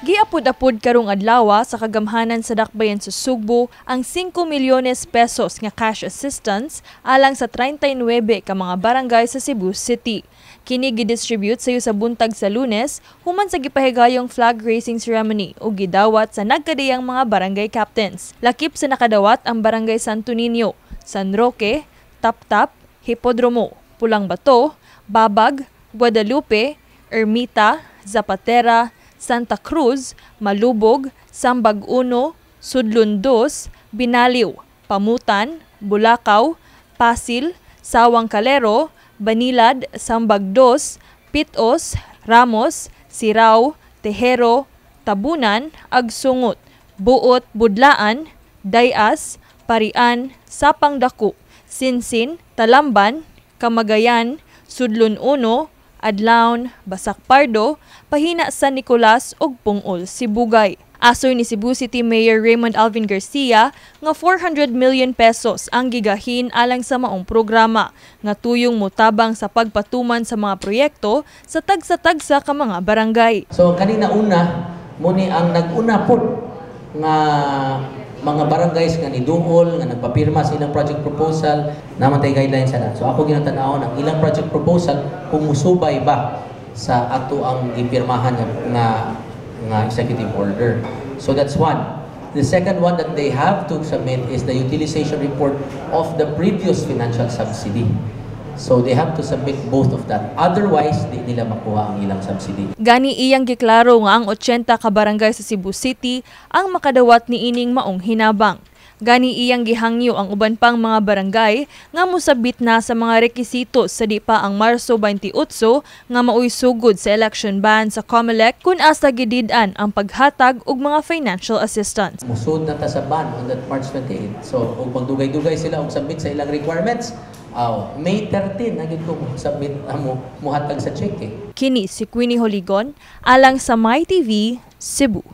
Giapod-apod karong adlaw sa kagamhanan sa dakbayan sa Sugbo ang 5 milyones pesos nga cash assistance alang sa 39 ka mga barangay sa Cebu City. Kini gidistribute sa buntag sa Lunes human sa gipahigayong flag raising ceremony ug gidawat sa nagkadiyang mga barangay captains. Lakip sa nakadawat ang barangay Santo Niño, San Roque, Taptap, Hipodromo, Pulang Bato, Babag, Guadalupe, Ermita, Zapatera, Santa Cruz, Malubog, Sambag 1, Sudlon 2, Binaliw, Pamutan, Bulacau, Pasil, Sawang Calero, Banilad, Sambag 2, Pitos, Ramos, Sirao, Tejero, Tabunan, Agsungot, Buot, Budlaan, Dayas, Parian, Sapang Dako, Sinsin, Talamban, Camagayan, Sudlon 1, Adlaon, Basak Pardo, Pahina San Nicolas ug Pungol, Sibugay. Asoy ni Cebu City Mayor Raymond Alvin Garcia nga 400 million pesos ang gigahin alang sa maong programa nga tuyong motabang sa pagpatuman sa mga proyekto sa tagsa-tagsa ka mga barangay. So kanina una muni ang nag-una pod nga mga barangays nga niduol nga nagpapirma sa ilang project proposal naman tay guidelines sana. So ako ginatanaw ang ilang project proposal kung musubay ba sa ato ang gipirmahan nga executive order. So that's one. The second one that they have to submit is the utilization report of the previous financial subsidy. So they have to submit both of that. Otherwise, di nila makuha ang ilang subsidy. Gani iyang giklaro nga ang 80 ka barangay sa Cebu City ang makadawat ni ining maong hinabang. Gani iyang gihangyo ang uban pang mga barangay nga mosabit na sa mga rekisito sa di pa ang Marso 28 nga maoy sugod sa election ban sa COMELEC kun asa gidid-an ang paghatag og mga financial assistance. Musud na ta sa ban on that March 28. So ug magdugay-dugay sila og submit sa ilang requirements. May 13 na gid ko submit muhatag sa check. Kini si Queenie Holigon alang sa MyTV Cebu.